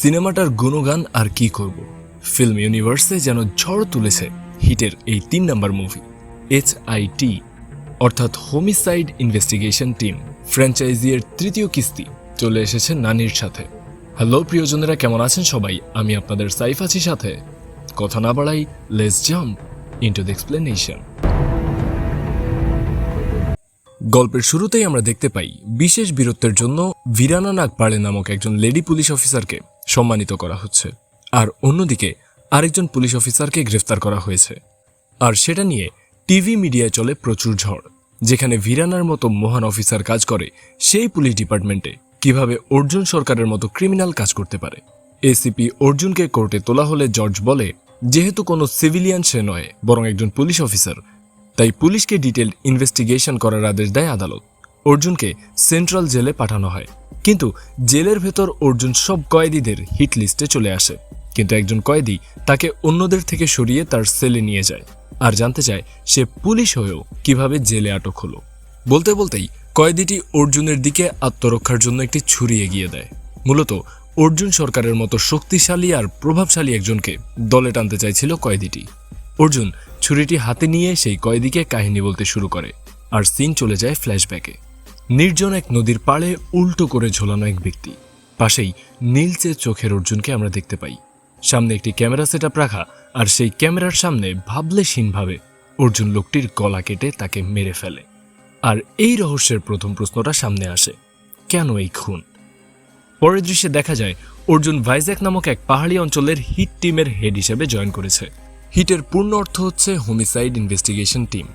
সিনেমাটার গুণগান আর কি করব, ফিল্ম ইউনিভার্সে যেন ঝড় তুলেছে হিটের এই ৩ নম্বর মুভি HIT অর্থাৎ হোমিসাইড ইনভেস্টিগেশন টিম ফ্র্যাঞ্চাইজির তৃতীয় কিস্তি চলে এসেছে নানির সাথে। হ্যালো প্রিয়জনেরা, কেমন আছেন সবাই? আমি আপনাদের সাইফ আছি সাথে। কথা না বাড়াই, let's jump into the explanation. গল্পের শুরুতেই আমরা দেখতে পাই বিশেষ বীরত্বের জন্য ভিরানা নাগপাড়ে নামক একজন লেডি পুলিশ অফিসারকে সম্মানিত করা হচ্ছে, আর অন্যদিকে আরেকজন পুলিশ অফিসারকে গ্রেফতার করা হয়েছে। আর সেটা নিয়ে টিভি মিডিয়ায় চলে প্রচুর ঝড়। যেখানে ভিরানার মতো মহান অফিসার কাজ করে, সেই পুলিশ ডিপার্টমেন্টে কিভাবে অর্জুন সরকারের মতো ক্রিমিনাল কাজ করতে পারে। এসিপি অর্জুনকে কোর্টে তোলা হলে জর্জ বলে, যেহেতু কোনো সিভিলিয়ান সে নয় বরং একজন পুলিশ অফিসার, তাই পুলিশকে ডিটেল ইনভেস্টিগেশন করার আদেশ দেয় আদালত। অর্জুনকে সেন্ট্রাল জেলে পাঠানো হয়, কিন্তু জেলের ভেতর অর্জুন সব কয়েদিদের হিট লিস্টে চলে আসে। কিন্তু একজন কয়েদি তাকে অন্যদের থেকে সরিয়ে তার সেলে নিয়ে যায় আর জানতে চায় সে পুলিশ হয়েও কিভাবে জেলে আটক হলো। বলতে বলতেই কয়েদিটি অর্জুনের দিকে আত্মরক্ষার জন্য একটি ছুরি এগিয়ে দেয়। মূলত অর্জুন সরকারের মতো শক্তিশালী আর প্রভাবশালী একজনকে দলে টানতে চাইছিল কয়েদিটি। অর্জুন ছুরিটি হাতে নিয়ে সেই কয়েদিকে কাহিনী বলতে শুরু করে, আর সিন চলে যায় ফ্ল্যাশব্যাকে। নির্জন এক নদীর পাড়ে উল্টো করে ঝোলানো এক ব্যক্তি, পাশেই নীলচে চোখের অর্জুনকে আমরা দেখতে পাই। সামনে একটি ক্যামেরা সেটআপ রাখা, আর সেই ক্যামেরার সামনে ভাবলেশীনভাবে অর্জুন লোকটির গলা কেটে তাকে মেরে ফেলে। আর এই রহস্যের প্রথম প্রশ্নটা সামনে আসে, কেন এই খুন? পরের দৃশ্যে দেখা যায় অর্জুন ভাইজ্যাক নামক এক পাহাড়ি অঞ্চলের হিট টিমের হেড হিসেবে জয়েন করেছে। হিটের পূর্ণ অর্থ হচ্ছে হোমিসাইড ইনভেস্টিগেশন টিম।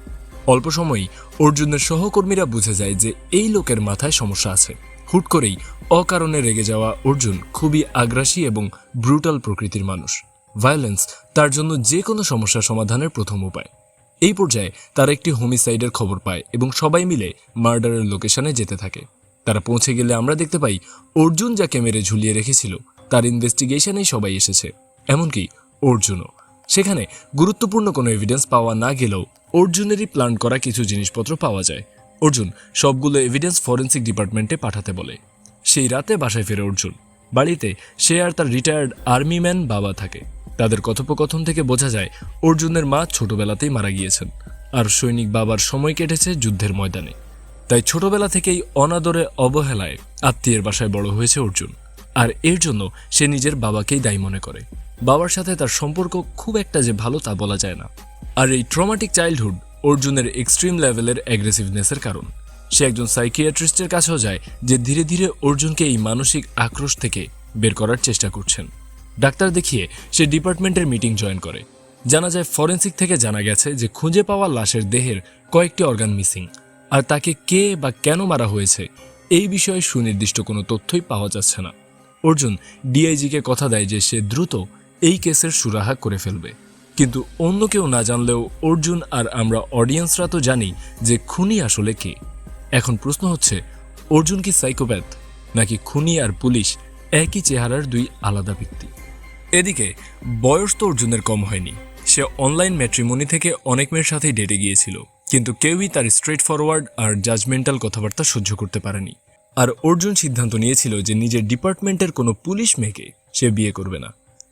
অল্প সময়ই অর্জুনের সহকর্মীরা বুঝে যায় যে এই লোকের মাথায় সমস্যা আছে। হুট করেই অকারণে রেগে যাওয়া অর্জুন খুবই আগ্রাসী এবং ব্রুটাল প্রকৃতির মানুষ। ভায়োলেন্স তার জন্য যে কোনো সমস্যা সমাধানের প্রথম উপায়। এই পর্যায়ে তারা একটি হোমিসাইডের খবর পায় এবং সবাই মিলে মার্ডারের লোকেশনে যেতে থাকে। তারা পৌঁছে গেলে আমরা দেখতে পাই অর্জুন যাকে মেরে ঝুলিয়ে রেখেছিল তার ইনভেস্টিগেশনেই সবাই এসেছে, এমনকি অর্জুনও। সেখানে গুরুত্বপূর্ণ কোনো এভিডেন্স পাওয়া না গেলেও অর্জুনেরই প্ল্যান করা কিছু জিনিসপত্র পাওয়া যায়। অর্জুন সবগুলো এভিডেন্স ফরেন্সিক ডিপার্টমেন্টে পাঠাতে বলে। সেই রাতে বাসায় ফেরে অর্জুন। বাড়িতে সে আর তার রিটায়ার্ড আর্মি ম্যান বাবা থাকে। তাদের কথোপকথন থেকে বোঝা যায় অর্জুনের মা ছোটবেলাতেই মারা গিয়েছেন, আর সৈনিক বাবার সময় কেটেছে যুদ্ধের ময়দানে। তাই ছোটবেলা থেকেই অনাদরে অবহেলায় আত্মীয়ের বাসায় বড় হয়েছে অর্জুন, আর এর জন্য সে নিজের বাবাকেই দায়ী মনে করে। বাবার সাথে তার সম্পর্ক খুব একটা যে ভালো তা বলা যায় না। আর এই ট্রমাটিক চাইল্ডহুড অর্জুনের এক্সট্রিম লেভেলের অ্যাগ্রেসিভনেসের কারণ। সে একজন সাইকিয়াট্রিস্টের কাছেও যায় যে ধীরে ধীরে অর্জুনকে এই মানসিক আক্রোশ থেকে বের করার চেষ্টা করছেন। ডাক্তার দেখিয়ে সে ডিপার্টমেন্টের মিটিং জয়েন করে। জানা যায় ফরেন্সিক থেকে জানা গেছে যে খুঁজে পাওয়া লাশের দেহের কয়েকটি অর্গান মিসিং, আর তাকে কে বা কেন মারা হয়েছে এই বিষয়ে সুনির্দিষ্ট কোনো তথ্যই পাওয়া যাচ্ছে না। অর্জুন ডিআইজিকে কথা দেয় যে সে দ্রুত এই কেসের সুরাহা করে ফেলবে, কিন্তু অন্য কেউ না জানলেও অর্জুন আর আমরা অডিয়েন্সরা তো জানি যে খুনি আসলে কে। এখন প্রশ্ন হচ্ছে, অর্জুন কি সাইকোপ্যাথ, নাকি খুনি আর পুলিশ একই চেহারার দুই আলাদা ব্যক্তি? এদিকে বয়স তো অর্জুনের কম হয়নি। সে অনলাইন ম্যাট্রিমনি থেকে অনেক মেয়ের সাথেই ডেটে গিয়েছিল, কিন্তু কেউই তার স্ট্রেট ফরওয়ার্ড আর জাজমেন্টাল কথাবার্তা সহ্য করতে পারেনি। আর অর্জুন সিদ্ধান্ত নিয়েছিল যে নিজের ডিপার্টমেন্টের কোনো পুলিশ মেয়েকে সে বিয়ে করবে না।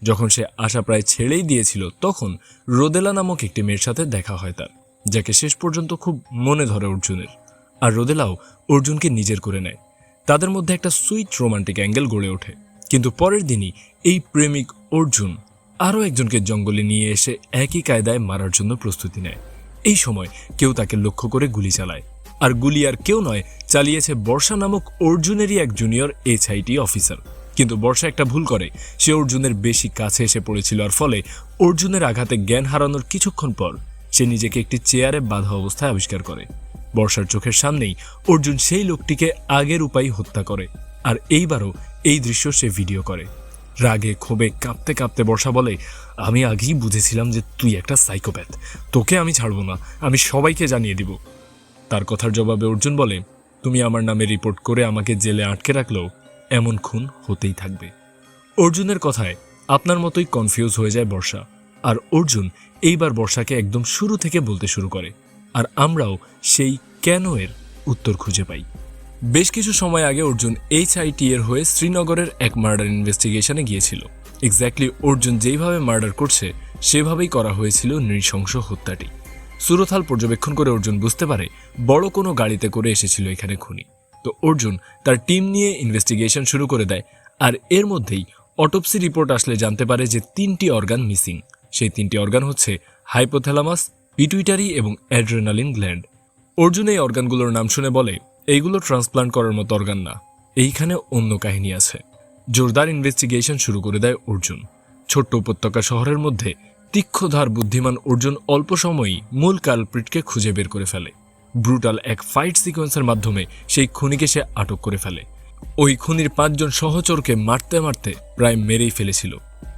যখন সে আশা প্রায় ছেড়েই দিয়েছিল, তখন রোদেলা নামক একটি মেয়ের সাথে দেখা হয় তার, যাকে শেষ পর্যন্ত খুব মনে ধরে অর্জুনের। আর রোদেলাও অর্জুনকে নিজের করে নেয়। তাদের মধ্যে একটা সুইট রোমান্টিক অ্যাঙ্গেল গড়ে ওঠে। কিন্তু পরের দিনই এই প্রেমিক অর্জুন আরও একজনকে জঙ্গলে নিয়ে এসে একই কায়দায় মারার জন্য প্রস্তুতি নেয়। এই সময় কেউ তাকে লক্ষ্য করে গুলি চালায়, আর গুলি আর কেউ নয়, চালিয়েছে বর্ষা নামক অর্জুনেরই এক জুনিয়র HIT অফিসার। কিন্তু বর্ষা একটা ভুল করে, সে অর্জুনের বেশি কাছে এসে পড়েছিল, আর ফলে অর্জুনের আঘাতে জ্ঞান হারানোর কিছুক্ষণ পর সে নিজেকে একটি চেয়ারে বাঁধা অবস্থায় আবিষ্কার করে। বর্ষার চোখের সামনেই অর্জুন সেই লোকটিকে আগের উপায় হত্যা করে, আর এইবারও এই দৃশ্য সে ভিডিও করে। রাগে ক্ষোভে কাঁপতে কাঁপতে বর্ষা বলে, আমি আগেই বুঝেছিলাম যে তুই একটা সাইকোপ্যাথ, তোকে আমি ছাড়ব না, আমি সবাইকে জানিয়ে দিব। তার কথার জবাবে অর্জুন বলে, তুমি আমার নামে রিপোর্ট করে আমাকে জেলে আটকে রাখলেও এমন খুন হতেই থাকবে। অর্জুনের কথায় আপনার মতোই কনফিউজ হয়ে যায় বর্ষা, আর অর্জুন এইবার বর্ষাকে একদম শুরু থেকে বলতে শুরু করে, আর আমরাও সেই কেন এর উত্তর খুঁজে পাই। বেশ কিছু সময় আগে অর্জুন HIT এর হয়ে শ্রীনগরের এক মার্ডার ইনভেস্টিগেশনে গিয়েছিল। এক্স্যাক্টলি অর্জুন যেইভাবে মার্ডার করছে সেভাবেই করা হয়েছিল নৃশংস হত্যাটি। সুরতহাল পর্যবেক্ষণ করে অর্জুন বুঝতে পারে বড় কোনো গাড়িতে করে এসেছিল এখানে খুনি। তো অর্জুন তার টিম নিয়ে ইনভেস্টিগেশন শুরু করে দেয়। আর এর মধ্যেই অটোপসি রিপোর্ট আসলে জানতে পারে যে 3টি অর্গান মিসিং। সেই 3টি অর্গান হচ্ছে হাইপোথ্যালামাস, পিটুইটারি এবং অ্যাড্রেনালিন গ্ল্যান্ড। অর্জুন এই অর্গানগুলোর নাম শুনে বলে, এইগুলো ট্রান্সপ্লান্ট করার মতো অর্গান না, এইখানে অন্য কাহিনী আছে। জোরদার ইনভেস্টিগেশন শুরু করে দেয় অর্জুন। ছোট্ট উপত্যকা শহরের মধ্যে তীক্ষ্ণধার বুদ্ধিমান অর্জুন অল্প সময়েই মূল কালপ্রিটকে খুঁজে বের করে ফেলে। ব্রুটাল এক ফাইট সিকোয়েন্সের মাধ্যমে সেই খুনিকে সে আটক করে ফেলে। ওই খুনির 5 জন সহচরকে মারতে মারতে প্রায় মেরেই ফেলেছিল।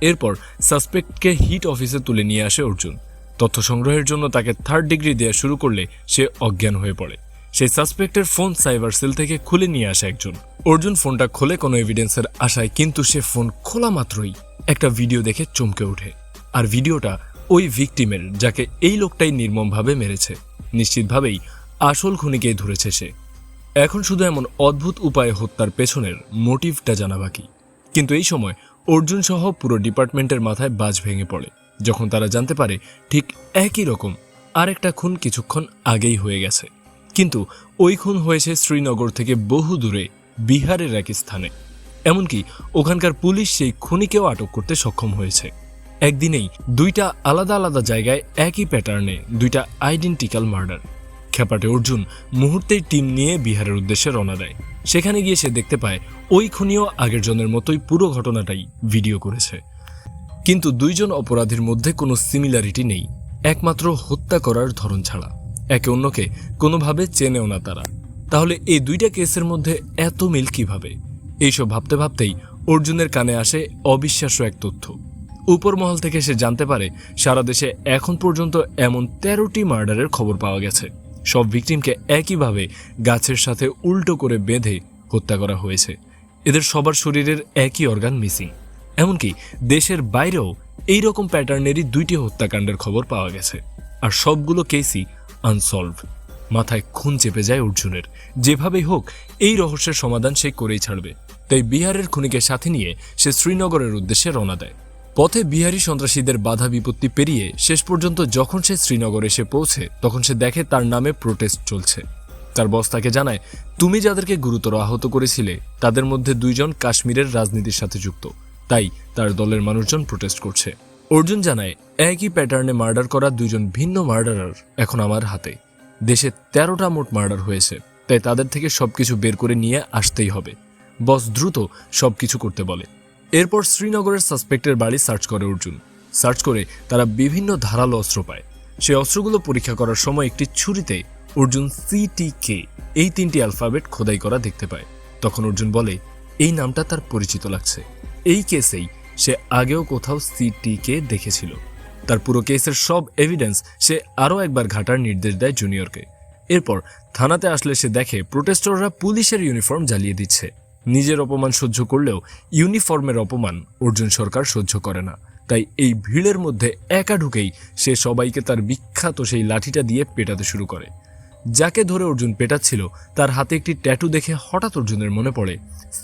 এরপর সাসপেক্টকে হিট অফিসে তুলে নিয়ে আসে অর্জুন। তথ্য সংগ্রহের জন্য তাকে 3rd ডিগ্রি দেওয়া শুরু করলে সে অজ্ঞান হয়ে পড়ে। সেই সাসপেক্টের ফোন সাইবার সেল থেকে খুলে নিয়ে আসে একজন। অর্জুন ফোনটা খোলে কোনো এভিডেন্সের আশায়, কিন্তু সে ফোন খোলা মাত্রই একটা ভিডিও দেখে চমকে ওঠে। আর ভিডিওটা ওই ভিকটিমের, যাকে এই লোকটাই নির্মমভাবে মেরেছে। নিশ্চিতভাবেই আসল খুনিকেই ধরেছে সে। এখন শুধু এমন অদ্ভুত উপায়ে হত্যার পেছনের মোটিভটা জানা বাকি। কিন্তু এই সময় অর্জুন সহ পুরো ডিপার্টমেন্টের মাথায় বাজ ভেঙে পড়ে যখন তারা জানতে পারে ঠিক একই রকম আরেকটা খুন কিছুক্ষণ আগেই হয়ে গেছে। কিন্তু ওই খুন হয়েছে শ্রীনগর থেকে বহু দূরে বিহারের এক স্থানে। এমনকি ওখানকার পুলিশ সেই খুনিকেও আটক করতে সক্ষম হয়েছে। একদিনেই 2টা আলাদা আলাদা জায়গায় একই প্যাটার্নে 2টা আইডেন্টিক্যাল মার্ডার। খেপাটে অর্জুন মুহূর্তেই টিম নিয়ে বিহারের উদ্দেশ্যে রওনা দেয়। সেখানে গিয়ে সে দেখতে পায় ওই খুনিও আগের জনের মতোই পুরো ঘটনাটাই ভিডিও করেছে। কিন্তু 2 জন অপরাধীর মধ্যে কোনো সিমিলারিটি নেই, একমাত্র হত্যা করার ধরন ছাড়া। একে অন্যকে কোনোভাবে চেনেও না তারা। তাহলে এই 2টা কেসের মধ্যে এত মিল কিভাবে? এইসব ভাবতে ভাবতেই অর্জুনের কানে আসে অবিশ্বাস্য এক তথ্য। উপর মহল থেকে সে জানতে পারে সারা দেশে এখন পর্যন্ত এমন 13টি মার্ডারের খবর পাওয়া গেছে। সব ভিকটিমকে একইভাবে গাছের সাথে উল্টো করে বেঁধে হত্যা করা হয়েছে। এদের সবার শরীরের একই অর্গান মিসিং। এমনকি দেশের বাইরেও এই রকম প্যাটার্নেরই 2টি হত্যাকাণ্ডের খবর পাওয়া গেছে। আর সবগুলো কেসই আনসলভ। মাথায় খুন চেপে যায় অর্জুনের। যেভাবেই হোক এই রহস্যের সমাধান সে করেই ছাড়বে। তাই বিহারের খুনিকে সাথে নিয়ে সে শ্রীনগরের উদ্দেশ্যে রওনা দেয়। পথে বিহারি সন্ত্রাসীদের বাধা বিপত্তি পেরিয়ে শেষ পর্যন্ত যখন সে শ্রীনগর এসে পৌঁছে, তখন সে দেখে তার নামে প্রোটেস্ট চলছে। তার বস তাকে জানায়, তুমি যাদেরকে গুরুতর আহত করেছিলে তাদের মধ্যে 2 জন কাশ্মীরের রাজনীতির সাথে যুক্ত, তাই তার দলের মানুষজন প্রোটেস্ট করছে। অর্জুন জানায়, একই প্যাটার্নে মার্ডার করা 2 জন ভিন্ন মার্ডারার এখন আমার হাতে। দেশে 13টা মোট মার্ডার হয়েছে, তাই তাদের থেকে সবকিছু বের করে নিয়ে আসতেই হবে। বস দ্রুত সবকিছু করতে বলে। এরপর শ্রীনগরের সাসপেক্টের বাড়ি সার্চ করে অর্জুন। সার্চ করে তারা বিভিন্ন ধারালো অস্ত্র পায়। সেই অস্ত্রগুলো পরীক্ষা করার সময় একটি ছুরিতে অর্জুন CTK এই 3টি অ্যালফাবেট খোদাই করা দেখতে পায়। তখন অর্জুন বলে, এই নামটা তার পরিচিত লাগছে। এই কেসেই সে আগেও কোথাও CTK দেখেছিল। তার পুরো কেসের সব এভিডেন্স সে আরও একবার ঘাটার নির্দেশ দেয় জুনিয়রকে। এরপর থানাতে আসলে সে দেখে প্রোটেস্টররা পুলিশের ইউনিফর্ম জ্বালিয়ে দিচ্ছে। নিজের অপমান সহ্য করলেও ইউনিফর্মের অপমান অর্জুন সরকার সহ্য করে না। তাই এই ভিড়ের মধ্যে একা ঢুকেই সে সবাইকে তার বিখ্যাত সেই লাঠিটা দিয়ে পেটাতে শুরু করে। যাকে ধরে অর্জুন পেটাচ্ছিল তার হাতে একটি ট্যাটু দেখে হঠাৎ অর্জুনের মনে পড়ে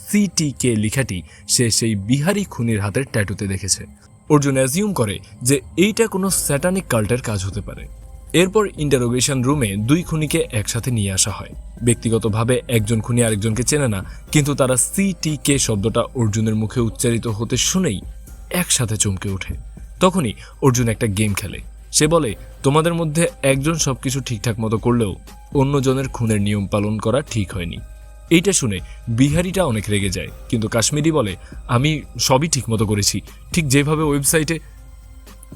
CTK লেখাটি সে সেই বিহারি খুনির হাতের ট্যাটুতে দেখেছে। অর্জুন অ্যাজিউম করে যে এইটা কোনো স্যাটানিক কাল্টের কাজ হতে পারে। এরপর ইন্টারোগেশন রুমে 2 খুনিকে একসাথে নিয়ে আসা হয়। ব্যক্তিগতভাবে একজন খুনি আরেকজনকে চেনে না, কিন্তু তারা CTK শব্দটা অর্জুনের মুখে উচ্চারিত হতে শুনেই একসাথে চমকে ওঠে। তখনই অর্জুন একটা গেম খেলে। সে বলে, তোমাদের মধ্যে একজন সবকিছু ঠিকঠাক মতো করলেও অন্যজনের খুনের নিয়ম পালন করা ঠিক হয়নি। এইটা শুনে বিহারিটা অনেক রেগে যায়, কিন্তু কাশ্মীরি বলে, আমি সবই ঠিক মতো করেছি, ঠিক যেভাবে ওয়েবসাইটে।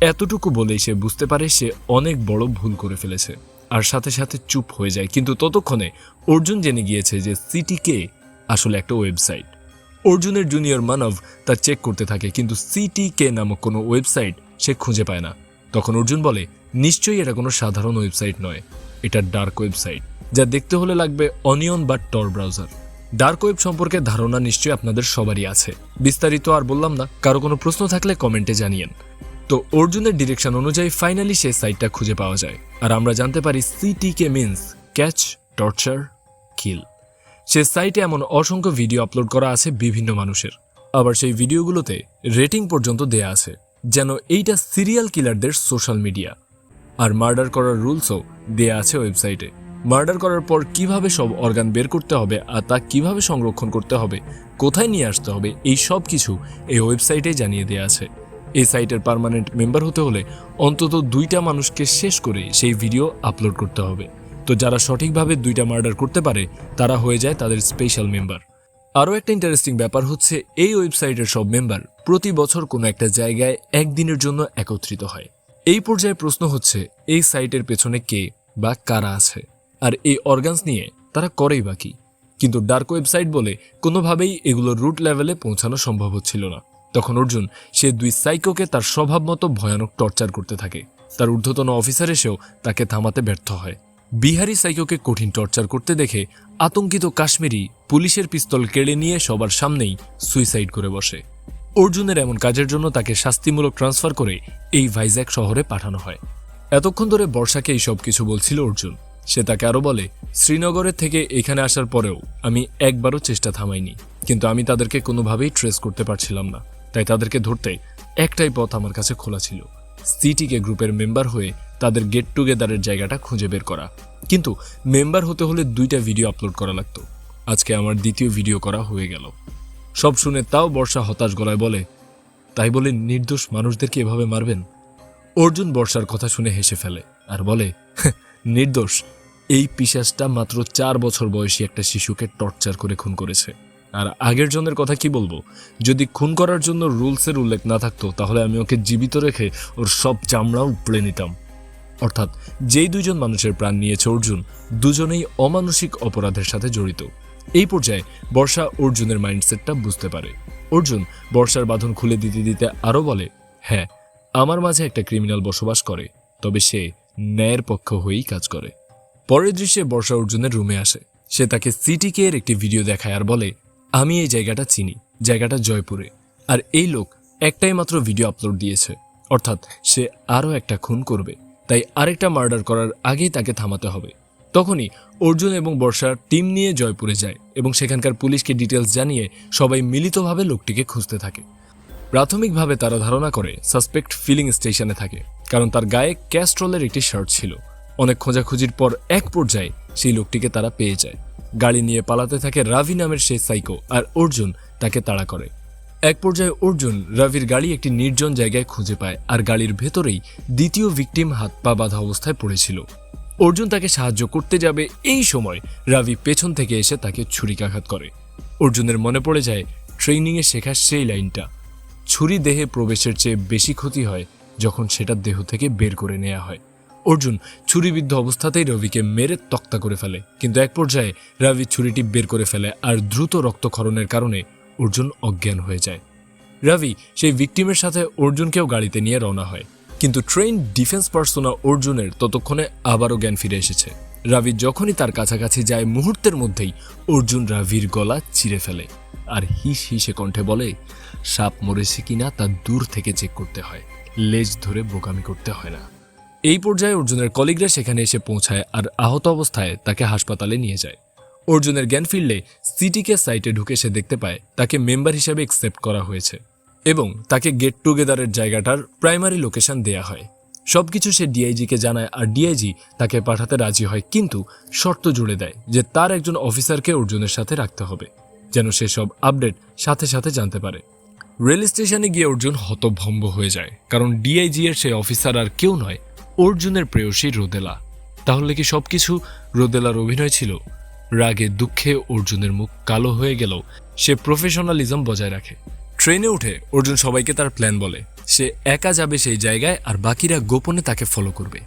এতটুকু বলেই সে বুঝতে পারে সে অনেক বড় ভুল করে ফেলেছে, আর সাথে সাথে চুপ হয়ে যায়। কিন্তু ততক্ষণে অর্জুন জেনে গিয়েছে যে CTK আসলে একটা ওয়েবসাইট। অর্জুনের জুনিয়র মানব তা চেক করতে থাকে, কিন্তু CTK নামক কোনো ওয়েবসাইট সে খুঁজে পায় না। তখন অর্জুন বলে, নিশ্চয়ই এটা কোনো সাধারণ ওয়েবসাইট নয়, এটা ডার্ক ওয়েবসাইট, যা দেখতে হলে লাগবে অনিয়ন বা টর ব্রাউজার। ডার্ক ওয়েব সম্পর্কে ধারণা নিশ্চয়ই আপনাদের সবারই আছে, বিস্তারিত আর বললাম না। কারো কোনো প্রশ্ন থাকলে কমেন্টে জানিয়েন। তো অর্জুনের ডিরেকশন অনুযায়ী ফাইনালি সেই সাইটটা খুঁজে পাওয়া যায়, আর আমরা জানতে পারি CTK মিন্স ক্যাচ, টর্চার, কিল। সে সাইটে এমন অসংখ্য ভিডিও আপলোড করা আছে বিভিন্ন মানুষের, আবার সেই ভিডিওগুলোতে রেটিং পর্যন্ত দেয়া আছে, যেন এইটা সিরিয়াল কিলারদের সোশ্যাল মিডিয়া। আর মার্ডার করার রুলসও দেয়া আছে ওয়েবসাইটে। মার্ডার করার পর কিভাবে সব অর্গান বের করতে হবে আর তা কিভাবে সংরক্ষণ করতে হবে, কোথায় নিয়ে আসতে হবে, এই সব কিছু এই ওয়েবসাইটে জানিয়ে দেয়া আছে। এই সাইটের পার্মানেন্ট মেম্বার হতে হলে অন্তত 2টা মানুষকে শেষ করে সেই ভিডিও আপলোড করতে হবে। তো যারা সঠিকভাবে 2টা মার্ডার করতে পারে তারা হয়ে যায় তাদের স্পেশাল মেম্বার। আরও একটা ইন্টারেস্টিং ব্যাপার হচ্ছে, এই ওয়েবসাইটের সব মেম্বার প্রতি বছর কোনো একটা জায়গায় একদিনের জন্য একত্রিত হয়। এই পর্যায়ে প্রশ্ন হচ্ছে, এই সাইটের পেছনে কে বা কারা আছে, আর এই অর্গানস নিয়ে তারা করেই বা কি? কিন্তু ডার্ক ওয়েবসাইট বলে কোনোভাবেই এগুলোর রুট লেভেলে পৌঁছানো সম্ভব হচ্ছিল না। তখন অর্জুন সে 2 সাইকোকে তার স্বভাব মতো ভয়ানক টর্চার করতে থাকে। তার ঊর্ধ্বতন অফিসার এসেও তাকে থামাতে ব্যর্থ হয়। বিহারি সাইকোকে কঠিন টর্চার করতে দেখে আতঙ্কিত কাশ্মীরি পুলিশের পিস্তল কেড়ে নিয়ে সবার সামনেই সুইসাইড করে বসে। অর্জুনের এমন কাজের জন্য তাকে শাস্তিমূলক ট্রান্সফার করে এই ভাইজ্যাক শহরে পাঠানো হয়। এতক্ষণ ধরে বর্ষাকে এই সব কিছু বলছিল অর্জুন। সে তাকে আরও বলে, শ্রীনগরের থেকে এখানে আসার পরেও আমি একবারও চেষ্টা থামাইনি, কিন্তু আমি তাদেরকে কোনোভাবেই ট্রেস করতে পারছিলাম না। তাই তাদেরকে ধরতে একটাই পথ আমার কাছে খোলা ছিল, সিটিকে গ্রুপের মেম্বার হয়ে তাদের গেট টুগেদারের জায়গাটা খুঁজে বের করা। কিন্তু মেম্বার হতে হলে 2টা ভিডিও আপলোড করা লাগতো। আজকে আমার 2য় ভিডিও করা হয়ে গেল। সব শুনে তাও বর্ষা হতাশ গলায় বলে, তাই বলে নির্দোষ মানুষদেরকে এভাবে মারবেন? অর্জুন বর্ষার কথা শুনে হেসে ফেলে আর বলে, নির্দোষ? এই পিশাচটা মাত্র 4 বছর বয়সী একটা শিশুকে টর্চার করে খুন করেছে। আর আগের জনের কথা কি বলবো? যদি খুন করার জন্য রুলসের উল্লেখ না থাকতো তাহলে আমি ওকে জীবিত রেখে ওর সব চামড়াও উপড়ে নিতাম। অর্থাৎ যেই 2জন মানুষের প্রাণ নিয়েছে অর্জুন, দুজনেই অমানসিক অপরাধের সাথে জড়িত। এই পর্যায়ে বর্ষা অর্জুনের মাইন্ডসেটটা বুঝতে পারে। অর্জুন বর্ষার বাঁধন খুলে দিতে দিতে আরও বলে, হ্যাঁ, আমার মাঝে একটা ক্রিমিনাল বসবাস করে, তবে সে ন্যায়ের পক্ষ হয়েই কাজ করে। পরের দৃশ্যে বর্ষা অর্জুনের রুমে আসে। সে তাকে সিটিকে এর একটি ভিডিও দেখায় আর বলে, আমি এই জায়গাটা চিনি, জায়গাটা জয়পুরে। আর এই লোক একটাই মাত্র ভিডিও আপলোড দিয়েছে, অর্থাৎ সে আরও একটা খুন করবে। তাই আরেকটা মার্ডার করার আগেই তাকে থামাতে হবে। তখনই অর্জুন এবং বর্ষা টিম নিয়ে জয়পুরে যায় এবং সেখানকার পুলিশকে ডিটেলস জানিয়ে সবাই মিলিতভাবে লোকটিকে খুঁজতে থাকে। প্রাথমিকভাবে তারা ধারণা করে সাসপেক্ট ফিলিং স্টেশনে থাকে, কারণ তার গায়ে ক্যাস্ট্রলের একটি শার্ট ছিল। অনেক খোঁজাখুঁজির পর এক পর্যায়ে সেই লোকটিকে তারা পেয়ে যায়। গাড়ি নিয়ে পালাতে থাকে রাভি নামের সেই সাইকো, আর অর্জুন তাকে তাড়া করে। এক পর্যায়ে অর্জুন রাভির গাড়ি একটি নির্জন জায়গায় খুঁজে পায়, আর গাড়ির ভেতরেই 2য় ভিকটিম হাত পা বাঁধা অবস্থায় পড়েছিল। অর্জুন তাকে সাহায্য করতে যাবে, এই সময় রাভি পেছন থেকে এসে তাকে ছুরিকাঘাত করে। অর্জুনের মনে পড়ে যায় ট্রেনিংয়ে শেখা সেই লাইনটা, ছুরি দেহে প্রবেশের চেয়ে বেশি ক্ষতি হয় যখন সেটা দেহ থেকে বের করে নেওয়া হয়। অর্জুন ছুরিবিদ্ধ অবস্থাতেই রবিকে মেরে তক্তা করে ফেলে, কিন্তু এক পর্যায়ে রাভি ছুরিটি বের করে ফেলে আর দ্রুত রক্তক্ষরণের কারণে অর্জুন অজ্ঞান হয়ে যায়। রাভি সেই ভিকটিমের সাথে অর্জুনকেও গাড়িতে নিয়ে রওনা হয়, কিন্তু ট্রেন ডিফেন্স পার্সোনা অর্জুনের ততক্ষণে আবারও জ্ঞান ফিরে এসেছে। রাভি যখনই তার কাছাকাছি যায়, মুহূর্তের মধ্যেই অর্জুন রাভির গলা চিরে ফেলে আর হিস হিসে কণ্ঠে বলে, সাপ মরেছে কিনা তা দূর থেকে চেক করতে হয়, লেজ ধরে বোকামি করতে হয় না। এই পর্যায়ে অর্জুনের কলিগরা সেখানে এসে পৌঁছায় আর আহত অবস্থায় তাকে হাসপাতালে নিয়ে যায়। অর্জুনের জ্ঞান ফিরলে সিটিকে সাইটে ঢুকে সে দেখতে পায় তাকে মেম্বার হিসেবে অ্যাকসেপ্ট করা হয়েছে এবং তাকে গেট টুগেদারের জায়গাটার প্রাইমারি লোকেশন দেয়া হয়। সবকিছু সে ডিআইজিকে জানায় আর ডিআইজি তাকে পাঠাতে রাজি হয়, কিন্তু শর্ত জুড়ে দেয় যে তার একজন অফিসারকে অর্জুনের সাথে রাখতে হবে, যেন সে সব আপডেট সাথে সাথে জানতে পারে। রেল স্টেশনে গিয়ে অর্জুন হতভম্ব হয়ে যায়, কারণ ডিআইজি এর সেই অফিসার আর কেউ নয়, অর্জুনের প্রেয়সী রোদেলা। তাহলে কি সবকিছু রোদেলার অভিনয় ছিল? রাগে দুঃখে অর্জুনের মুখ কালো হয়ে গেল সে প্রফেশনালিজম বজায় রাখে। ট্রেনে উঠে অর্জুন সবাইকে তার প্ল্যান বলে। সে একা যাবে সেই জায়গায় আর বাকিরা গোপনে তাকে ফলো করবে।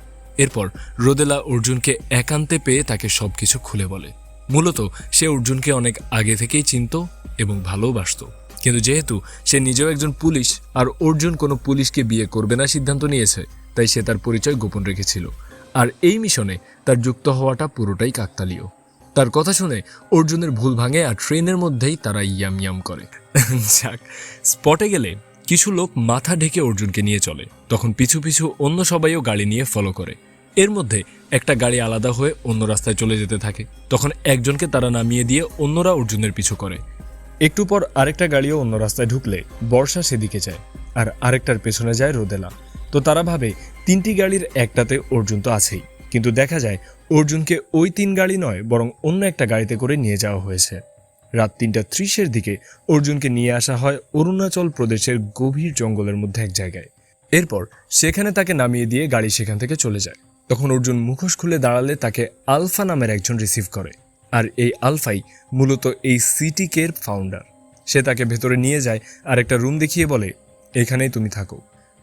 এরপর রোদেলা অর্জুনকে একান্তে পেয়ে তাকে সবকিছু খুলে বলে। মূলত সে অর্জুনকে অনেক আগে থেকেই চিনত এবং ভালোবাসত, কিন্তু যেহেতু সে নিজেও একজন পুলিশ আর অর্জুন কোনো পুলিশকে বিয়ে করবে না সিদ্ধান্ত নিয়েছে, তাই সে তার পরিচয় গোপন রেখেছিল। আর এই মিশনে তার যুক্ত হওয়াটা পুরোটাই কাকতালীয়। তার কথা শুনে অর্জুনের ভুল ভাঙে আর ট্রেনের মধ্যেই তারা ইয়াম ইয়াম করে। যাক, স্পটে গেলে কিছু লোক মাথা ঢেকে অর্জুনকে নিয়ে চলে, তখন পিছু পিছু অন্য সবাইও গাড়ি নিয়ে ফলো করে। এর মধ্যে একটা গাড়ি আলাদা হয়ে অন্য রাস্তায় চলে যেতে থাকে। তখন একজনকে তারা নামিয়ে দিয়ে অন্যরা অর্জুনের পিছু করে। একটু পর আরেকটা গাড়িও অন্য রাস্তায় ঢুকলে বর্ষা সেদিকে যায়, আর আরেকটার পেছনে যায় রোদেলা। তো তারা ভাবে 3টি গাড়ির একটাতে অর্জুন তো আছেই, কিন্তু দেখা যায় অর্জুনকে ওই 3 গাড়ি নয় বরং অন্য একটা গাড়িতে করে নিয়ে যাওয়া হয়েছে। রাত 3:30 দিকে অর্জুনকে নিয়ে আসা হয় অরুণাচল প্রদেশের গভীর জঙ্গলের মধ্যে এক জায়গায়। এরপর সেখানে তাকে নামিয়ে দিয়ে গাড়ি সেখান থেকে চলে যায়। তখন অর্জুন মুখোশ খুলে দাঁড়ালে তাকে আলফা নামের একজন রিসিভ করে, আর এই আলফাই মূলত এই সিটিকের ফাউন্ডার। সে তাকে ভেতরে নিয়ে যায় আর একটা রুম দেখিয়ে বলে, এখানেই তুমি থাকো।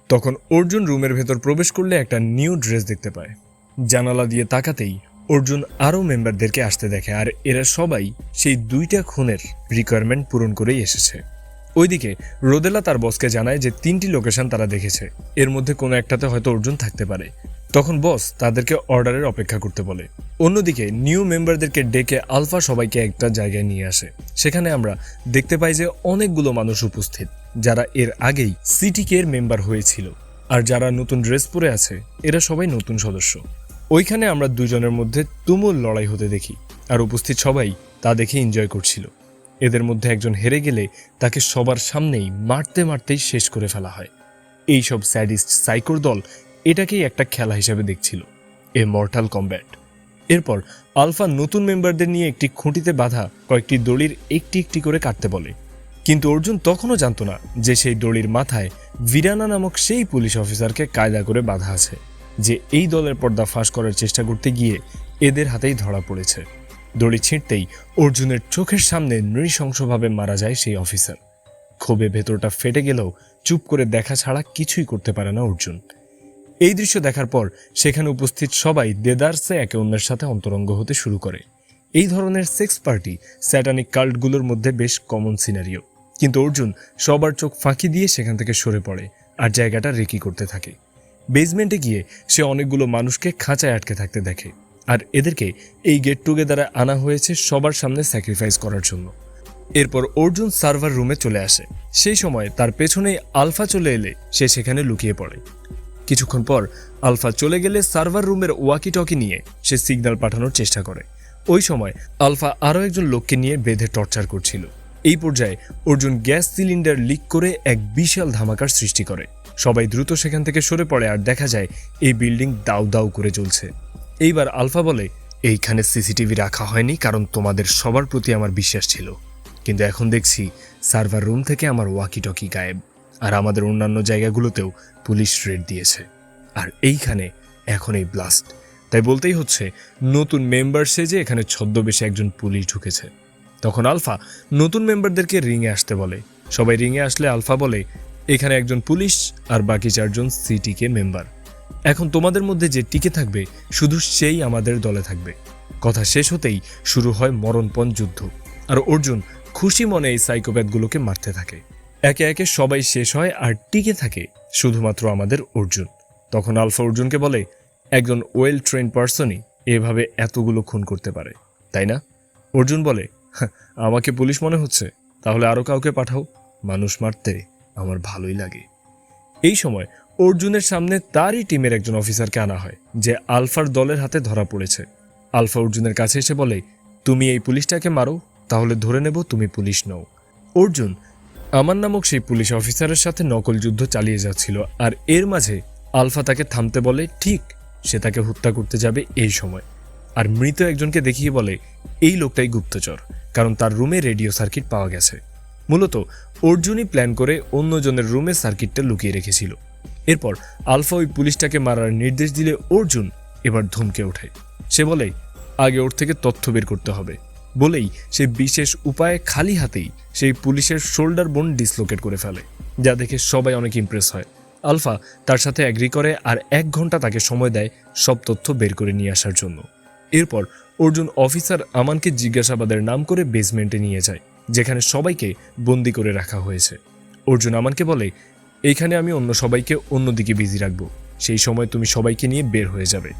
তখন অর্জুন রুমের ভেতর প্রবেশ করলে একটা নিউ ড্রেস দেখতে পায়। জানালা দিয়ে তাকাতেই অর্জুন আরও মেম্বারদেরকে আসতে দেখে, আর এরা সবাই সেই 2টা খুনের রিকোয়ারমেন্ট পূরণ করেই এসেছে। ওইদিকে রোদেলা তার বসকে জানায় যে 3টি লোকেশন তারা দেখেছে, এর মধ্যে কোনো একটাতে হয়তো অর্জুন থাকতে পারে। তখন বস তাদেরকে অর্ডারের অপেক্ষা করতে বলে। অন্যদিকে নিউ মেম্বারদেরকে ডেকে আলফা সবাইকে একটা জায়গায় নিয়ে আসে। সেখানে আমরা দেখতে পাই যে অনেকগুলো মানুষ উপস্থিত, যারা এর আগেই সিটিকের মেম্বার হয়েছিল, আর যারা নতুন ড্রেস পরে আছে এরা সবাই নতুন সদস্য। ওইখানে আমরা দুজনের মধ্যে তুমুল লড়াই হতে দেখি, আর উপস্থিত সবাই তা দেখে এনজয় করছিল। এদের মধ্যে একজন হেরে গেলে তাকে সবার সামনেই মারতেই শেষ করে ফেলা হয়। এইসব স্যাডিস্ট সাইকোর দল এটাকেই একটা খেলা হিসেবে দেখছিল, এ মর্টাল কম্ব্যাট। এরপর আলফা নতুন মেম্বারদের নিয়ে একটি খুঁটিতে বাঁধা কয়েকটি দড়ির একটি একটি করে কাটতে বলে, কিন্তু অর্জুন তখনও জানত না যে সেই দড়ির মাথায় ভিরানা নামক সেই পুলিশ অফিসারকে কায়দা করে বাঁধা আছে, যে এই দলের পর্দা ফাঁস করার চেষ্টা করতে গিয়ে এদের হাতেই ধরা পড়েছে। দড়ি ছিঁড়তেই অর্জুনের চোখের সামনে নৃশংসভাবে মারা যায় সেই অফিসার। ক্ষোভে ভেতরটা ফেটে গেলেও চুপ করে দেখা ছাড়া কিছুই করতে পারে না অর্জুন। এই দৃশ্য দেখার পর সেখানে উপস্থিত সবাই দেদারসে একে অন্যের সাথে অন্তরঙ্গ হতে শুরু করে। এই ধরনের সেক্স পার্টি স্যাটানিক কাল্টগুলোর মধ্যে বেশ কমন সিনারিও, কিন্তু অর্জুন সবার চোখ ফাঁকি দিয়ে সেখান থেকে সরে পড়ে আর জায়গাটা রেকি করতে থাকে। বেসমেন্টে গিয়ে সে অনেকগুলো মানুষকে খাঁচায় আটকে থাকতে দেখে, আর এদেরকে এই গেট টুগেদারে আনা হয়েছে সবার সামনে স্যাক্রিফাইস করার জন্য। এরপর অর্জুন সার্ভার রুমে চলে আসে। সেই সময় তার পেছনেই আলফা চলে এলে সে সেখানে লুকিয়ে পড়ে। কিছুক্ষণ পর আলফা চলে গেলে সার্ভার রুমের ওয়াকি টকি নিয়ে সে সিগন্যাল পাঠানোর চেষ্টা করে। ওই সময় আলফা আরও একজন লোককে নিয়ে বেঁধে টর্চার করছিল। এই পর্যায়ে অর্জুন গ্যাস সিলিন্ডার লিক করে এক বিশাল ধামাকার সৃষ্টি করে। সবাই দ্রুত সেখান থেকে সরে পড়ে, আর দেখা যায় এই বিল্ডিং দাউ দাউ করে জ্বলছে। এইবার আলফা বলে, এইখানে সিসিটিভি রাখা হয়নি কারণ তোমাদের সবার প্রতি আমার বিশ্বাস ছিল, কিন্তু এখন দেখছি সার্ভার রুম থেকে আমার ওয়াকি টকি গায়েব, আর আমাদের অন্যান্য জায়গাগুলোতেও পুলিশ রেড দিয়েছে, আর এইখানে এখন এই ব্লাস্ট। তাই বলতেই হচ্ছে নতুন মেম্বার সেজে এখানে ছদ্মবেশে একজন পুলিশ ঢুকেছে। তখন আলফা নতুন মেম্বারদেরকে রিংয়ে আসতে বলে। সবাই রিংয়ে আসলে আলফা বলে, এখানে একজন পুলিশ আর বাকি 4 জন সিটিকে মেম্বার। এখন তোমাদের মধ্যে যে টিকে থাকবে শুধু সেই আমাদের দলে থাকবে। কথা শেষ হতেই শুরু হয় মরণপণ যুদ্ধ, আর অর্জুন খুশি মনে এই সাইকোপ্যাথগুলোকে মারতে থাকে। একে একে সবাই শেষ হয়, আর টিকে থাকে শুধুমাত্র আমাদের অর্জুন। তখন আলফা অর্জুনকে বলে, একজন ওয়েল ট্রেন্ড পার্সনই এভাবে এতগুলো খুন করতে পারে, তাই না? অর্জুন বলে, আমাকে পুলিশ মনে হচ্ছে, তাহলে আরও কাউকে পাঠাও, মানুষ মারতে আমার ভালোই লাগে। এই সময় অর্জুনের সামনে তারই টিমের একজন অফিসারকে আনা হয়, যে আলফার দলের হাতে ধরা পড়েছে। আলফা অর্জুনের কাছে এসে বলে, তুমি এই পুলিশটাকে মারো, তাহলে ধরে নেব তুমি পুলিশ নও। অর্জুন আমান নামক সেই পুলিশ অফিসারের সাথে নকল যুদ্ধ চালিয়ে যাচ্ছিল, আর এর মাঝে আলফা তাকে থামতে বলে, ঠিক সে তাকে হত্যা করতে যাবে এই সময়। আর মৃত একজনকে দেখিয়ে বলে, এই লোকটাই গুপ্তচর, কারণ তার রুমে রেডিও সার্কিট পাওয়া গেছে। মূলত অর্জুনই প্ল্যান করে অন্যজনের রুমে সার্কিটটা লুকিয়ে রেখেছিল। এরপর আলফা ওই পুলিশটাকে মারার নির্দেশ দিলে অর্জুন এবার ধমকে ওঠে। সে বলে, আগে ওর থেকে তথ্য বের করতে হবে। বলেই সে বিশেষ উপায়ে খালি হাতেই সেই পুলিশের শোল্ডার বোন ডিসলোকেট করে ফেলে, যা দেখে সবাই অনেক ইমপ্রেস হয়। আলফা তার সাথে অ্যাগ্রি করে আর 1 ঘন্টা তাকে সময় দেয় সব তথ্য বের করে নিয়ে আসার জন্য। এরপর অর্জুন অফিসার আমানকে জিজ্ঞাসাবাদের নাম করে বেসমেন্টে নিয়ে যায়, যেখানে সবাইকে বন্দি করে রাখা হয়েছে। অর্জুন আমানকে বলে, এইখানে আমি অন্য সবাইকে অন্যদিকে বিজি রাখবো, সেই সময় তুমি সবাইকে নিয়ে বের হয়ে যাবে।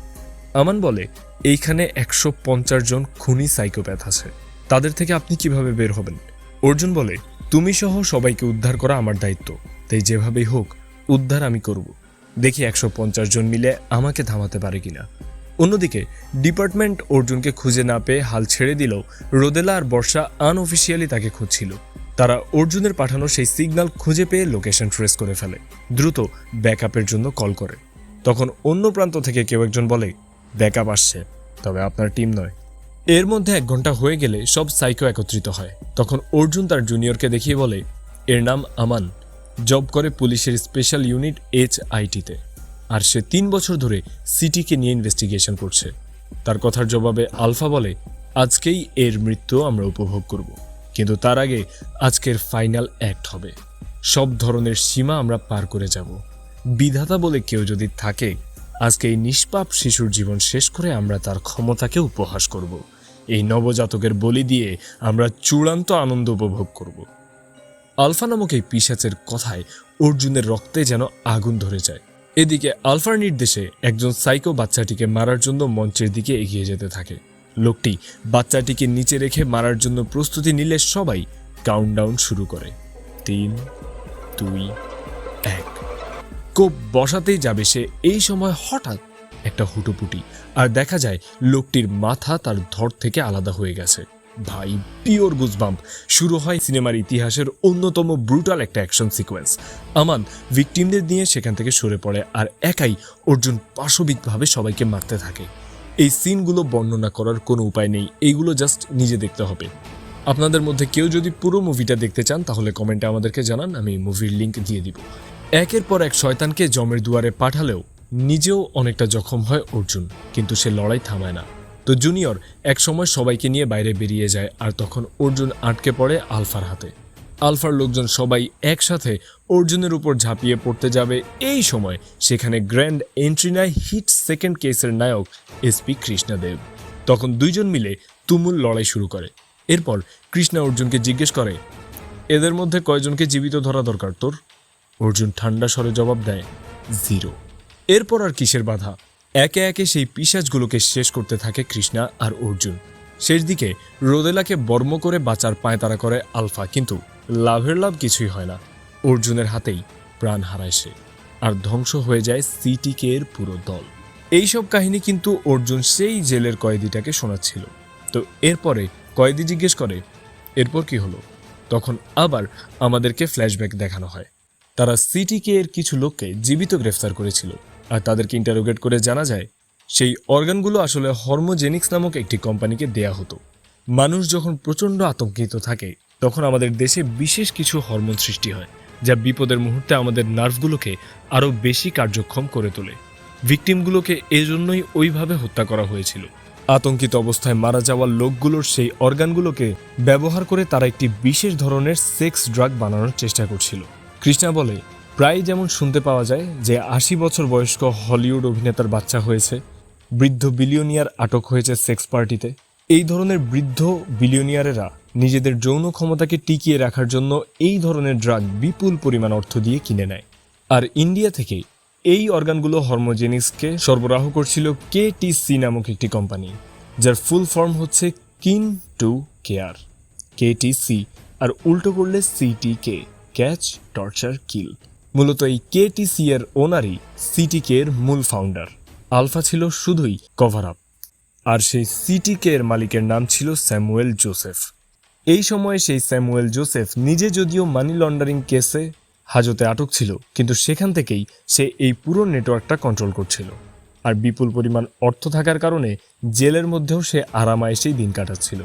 আমান বলে, এইখানে 150 জন খুনি সাইকোপ্যাথ আছে, তাদের থেকে আপনি কিভাবে বের হবেন? অর্জুন বলে, তুমি সহ সবাইকে উদ্ধার করা আমার দায়িত্ব, তাই যেভাবেই হোক উদ্ধার আমি করব। দেখি 150 জন মিলে আমাকে থামাতে পারে কিনা। অন্যদিকে ডিপার্টমেন্ট অর্জুনকে খুঁজে না পেয়ে হাল ছেড়ে দিলেও রোদেলা আর বর্ষা আনঅফিসিয়ালি তাকে খুঁজছিল। তারা অর্জুনের পাঠানো সেই সিগন্যাল খুঁজে পেয়ে লোকেশন ট্রেস করে ফেলে, দ্রুত ব্যাকআপের জন্য কল করে। তখন অন্য প্রান্ত থেকে কেউ একজন বলে, ব্যাকআপ আসছে, তবে আপনার টিম নয়। এর মধ্যে 1 ঘন্টা হয়ে গেলে সব সাইকো একত্রিত হয়। তখন অর্জুন তার জুনিয়রকে দেখিয়ে বলে, এর নাম আমান, জব করে পুলিশের স্পেশাল ইউনিট HIT-তে, আর সে 3 বছর ধরে সিটিকে নিয়ে ইনভেস্টিগেশন করছে। তার কথার জবাবে আলফা বলে, আজকেই এর মৃত্যু আমরা উপভোগ করব, কিন্তু তার আগে আজকের ফাইনাল অ্যাক্ট হবে। সব ধরনের সীমা আমরা পার করে যাব। বিধাতা বলে কেউ যদি থাকে, আজকে এই নিষ্পাপ শিশুর জীবন শেষ করে আমরা তার ক্ষমতাকে উপহাস করব। এই নবজাতকের বলি দিয়ে আমরা চূড়ান্ত আনন্দ উপভোগ করব। আলফা নামক এই পিশাচের কথায় অর্জুনের রক্তে যেন আগুন ধরে যায়। এদিকে আলফার নির্দেশে একজন সাইকো বাচ্চাটিকে মারার জন্য মঞ্চের দিকে এগিয়ে যেতে থাকে। লোকটি বাচ্চাটিকে নিচে রেখে মারার জন্য প্রস্তুতি নিলে সবাই কাউন্টডাউন শুরু করে। 3, 2, 1। কোপ বসাতেই যাবে সে, এই সময় হঠাৎ একটা হুটোপুটি, আর দেখা যায় লোকটির মাথা তার ধড় থেকে আলাদা হয়ে গেছে। ভাই, পিওর গুজবাম্প। শুরু হয় সিনেমার ইতিহাসের অন্যতম ব্রুটাল একটা অ্যাকশন সিকোয়েন্স। আমান ভিকটিমদের নিয়ে সেখান থেকে সরে পড়ে, আর একাই অর্জুন পাশবিকভাবে সবাইকে মারতে থাকে। এই সিনগুলো বর্ণনা করার কোনো উপায় নেই, এইগুলো জাস্ট নিজে দেখতে হবে। আপনাদের মধ্যে কেউ যদি পুরো মুভিটা দেখতে চান তাহলে কমেন্টে আমাদেরকে জানান, আমি মুভির লিঙ্ক দিয়ে দিব। একের পর এক শয়তানকে জমের দুয়ারে পাঠালেও নিজেও অনেকটা জখম হয় অর্জুন, কিন্তু সে লড়াই থামায় না। তো জুনিয়র এক সময় সবাইকে নিয়ে বাইরে বেরিয়ে যায়, আর তখন অর্জুন আটকে পড়ে আলফার হাতে। আলফার লোকজন সবাই একসাথে অর্জুনের উপর ঝাঁপিয়ে পড়তে যাবে। এই সময় সেখানে গ্র্যান্ড এন্ট্রি নেয় হিট সেকেন্ড কেসের নায়ক SP কৃষ্ণাদেব। তখন দুইজন মিলে তুমুল লড়াই শুরু করে। এরপর কৃষ্ণা অর্জুনকে জিজ্ঞেস করে, এদের মধ্যে কয়জনকে জীবিত ধরা দরকার তোর? অর্জুন ঠান্ডা স্বরে জবাব দেয়, 0। এরপর আর কিসের বাধা, একে একে সেই পিশাচগুলোকে শেষ করতে থাকে কৃষ্ণা আর অর্জুন। শেষ দিকে রোদেলাকে বর্ম করে বাঁচার পায়তারা করে আলফা, কিন্তু লাভের লাভ কিছুই হয় না। অর্জুনের হাতেই প্রাণ হারায় সে, আর ধ্বংস হয়ে যায় CTK এর পুরো দল। এইসব কাহিনী কিন্তু অর্জুন সেই জেলের কয়েদিটাকে শোনাচ্ছিল। তো এরপরে কয়েদি জিজ্ঞেস করে, এরপর কি হলো? তখন আবার আমাদেরকে ফ্ল্যাশব্যাক দেখানো হয়। তারা CTK এর কিছু লোককে জীবিত গ্রেফতার করেছিল, আর তাদেরকে ইন্টারোগেট করে জানা যায় সেই অর্গানগুলো আসলে হরমোজেনিক্স নামক একটি কোম্পানিকে দেয়া হতো। মানুষ যখন প্রচণ্ড আতঙ্কিত থাকে তখন আমাদের দেশে বিশেষ কিছু হরমোন সৃষ্টি হয়, যা বিপদের মুহূর্তে আমাদের নার্ভগুলোকে আরও বেশি কার্যক্ষম করে তোলে। ভিকটিমগুলোকে এজন্যই ওইভাবে হত্যা করা হয়েছিল। আতঙ্কিত অবস্থায় মারা যাওয়া লোকগুলোর সেই অর্গানগুলোকে ব্যবহার করে তারা একটি বিশেষ ধরনের সেক্স ড্রাগ বানানোর চেষ্টা করছিল। কৃষ্ণা বলে, প্রায় যেমন শুনতে পাওয়া যায় যে 80 বছর বয়স্ক হলিউড অভিনেতার বাচ্চা হয়েছে, বৃদ্ধ বিলিয়নিয়ার আটক হয়েছে সেক্স পার্টিতে। এই ধরনের বৃদ্ধ বিলিয়নিয়ারেরা নিজেদের যৌন ক্ষমতাকে টিকিয়ে রাখার জন্য এই ধরনের ড্রাগ বিপুল পরিমাণ অর্থ দিয়ে কিনে নেয়। আর ইন্ডিয়া থেকে এই অর্গানগুলো হরমোজেনিক্সকে সরবরাহ করছিল KTC নামক একটি কোম্পানি, যার ফুল ফর্ম হচ্ছে কিন টু কেয়ার, KTC, আর উল্টো করলে CTK, ক্যাচ, টর্চার, কিল। মূলত এই KTC এর ওনারই CTK এর মূল ফাউন্ডার। আলফা ছিল শুধুই কভার আপ, আর সেই CTK এর মালিকের নাম ছিল স্যামুয়েল জোসেফ। এই সময়ে সেই স্যামুয়েল জোসেফ নিজে যদিও মানি লন্ডারিং কেসে হাজতে আটক ছিল, কিন্তু সেখান থেকেই সে এই পুরো নেটওয়ার্কটা কন্ট্রোল করছিল। আর বিপুল পরিমাণ অর্থ থাকার কারণে জেলের মধ্যেও সে আরামায়েশেই দিন কাটাচ্ছিল।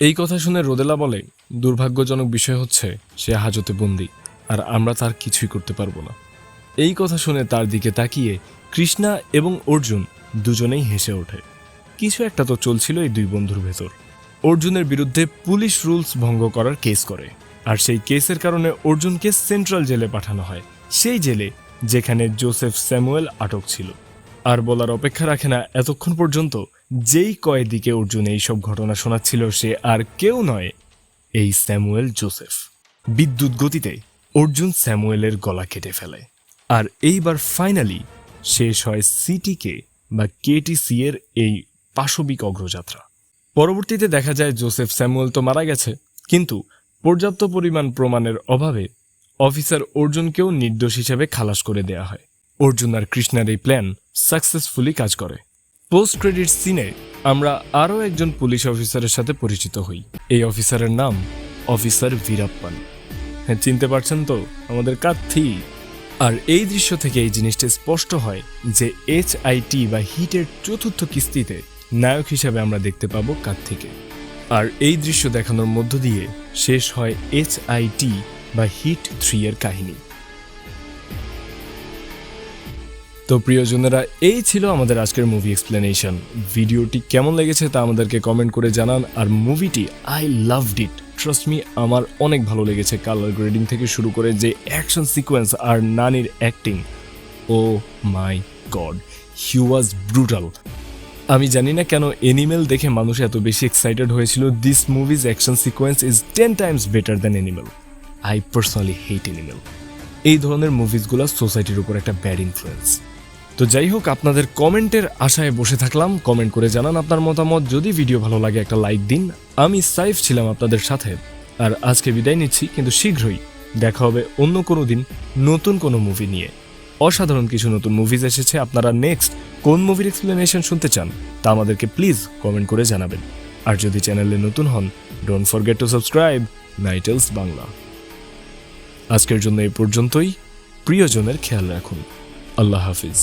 এই কথা শুনে রোদেলা বলে, দুর্ভাগ্যজনক বিষয় হচ্ছে সে হাজতে বন্দী, আর আমরা তার কিছুই করতে পারবো না। এই কথা শুনে তার দিকে তাকিয়ে কৃষ্ণা এবং অর্জুন দুজনেই হেসে ওঠে। কিছু একটা তো চলছিল এই দুই বন্ধুর ভেতর। অর্জুনের বিরুদ্ধে পুলিশ রুলস ভঙ্গ করার কেস করে, আর সেই কেসের কারণে অর্জুনকে সেন্ট্রাল জেলে পাঠানো হয়, সেই জেলে যেখানে জোসেফ স্যামুয়েল আটক ছিল। আর বলার অপেক্ষা রাখে না, এতক্ষণ পর্যন্ত যেই কয়েদিকে অর্জুন এইসব ঘটনা শোনাচ্ছিল সে আর কেউ নয়, এই স্যামুয়েল জোসেফ। বিদ্যুৎ গতিতে অর্জুন স্যামুয়েলের গলা কেটে ফেলে, আর এইবার ফাইনালি শেষ হয় CTK বা KTC এর এই পাশবিক অগ্রযাত্রা। পরবর্তীতে দেখা যায় জোসেফ স্যামুয়েল তো মারা গেছে, কিন্তু পর্যাপ্ত পরিমাণ প্রমাণের অভাবে অফিসার অর্জুনকেও নির্দোষ হিসেবে খালাস করে দেয়া হয়। অর্জুন আর কৃষ্ণার এই প্ল্যান সাকসেসফুলি কাজ করে। পোস্ট ক্রেডিট সিনে আমরা আরও একজন পুলিশ অফিসারের সাথে পরিচিত হই। এই অফিসারের নাম অফিসার বীরাপ্পান। হ্যাঁ, চিনতে পারছেন তো, আমাদের কাথি। আর এই দৃশ্য থেকে এই জিনিসটা স্পষ্ট হয় যে HIT বা হিটের চতুর্থ কিস্তিতে নায়ক হিসাবে আমরা দেখতে পাবো কাথিকে। আর এই দৃশ্য দেখানোর মধ্য দিয়ে শেষ হয় HIT বা হিট 3 এর কাহিনী। তো প্রিয়জনেরা, এই ছিল আমাদের আজকের মুভি এক্সপ্লেনেশন। ভিডিওটি কেমন লেগেছে তা আমাদেরকে কমেন্ট করে জানান। আর মুভিটি I loved it, trust me, আমার অনেক ভালো লেগেছে। কালার গ্রেডিং থেকে শুরু করে যে অ্যাকশন সিকোয়েন্স আর নানির অ্যাক্টিং, ও মাই গড, হি ওয়াজ ব্রুটাল। আমি জানি না কেন অ্যানিমেল দেখে মানুষ এত বেশি এক্সাইটেড হয়েছিল। This movies action sequence is 10 Times better than animal. I personally hate animal. এই ধরনের মুভিজগুলো সোসাইটির উপর একটা ব্যাড ইনফ্লুয়েন্স। তো যাই হোক, আপনাদের কমেন্টের আশায় বসে থাকলাম। কমেন্ট করে জানান আপনার মতামত। যদি ভিডিও ভালো লাগে একটা লাইক দিন। আমি সাইফ ছিলাম আপনাদের সাথে, আর আজকে বিদায় নিচ্ছি, কিন্তু শীঘ্রই দেখা হবে অন্য কোনো দিন নতুন কোনো মুভি নিয়ে। অসাধারণ কিছু নতুন মুভিজ এসেছে। আপনারা নেক্সট কোন মুভির এক্সপ্লেনেশন শুনতে চান তা আমাদেরকে প্লিজ কমেন্ট করে জানাবেন। আর যদি চ্যানেলে নতুন হন, ডোন্ট ফরগেট টু সাবস্ক্রাইব নাইটেলস বাংলা। আজকের জন্য এই পর্যন্তই। প্রিয়জনের খেয়াল রাখুন। আল্লাহ হাফিজ।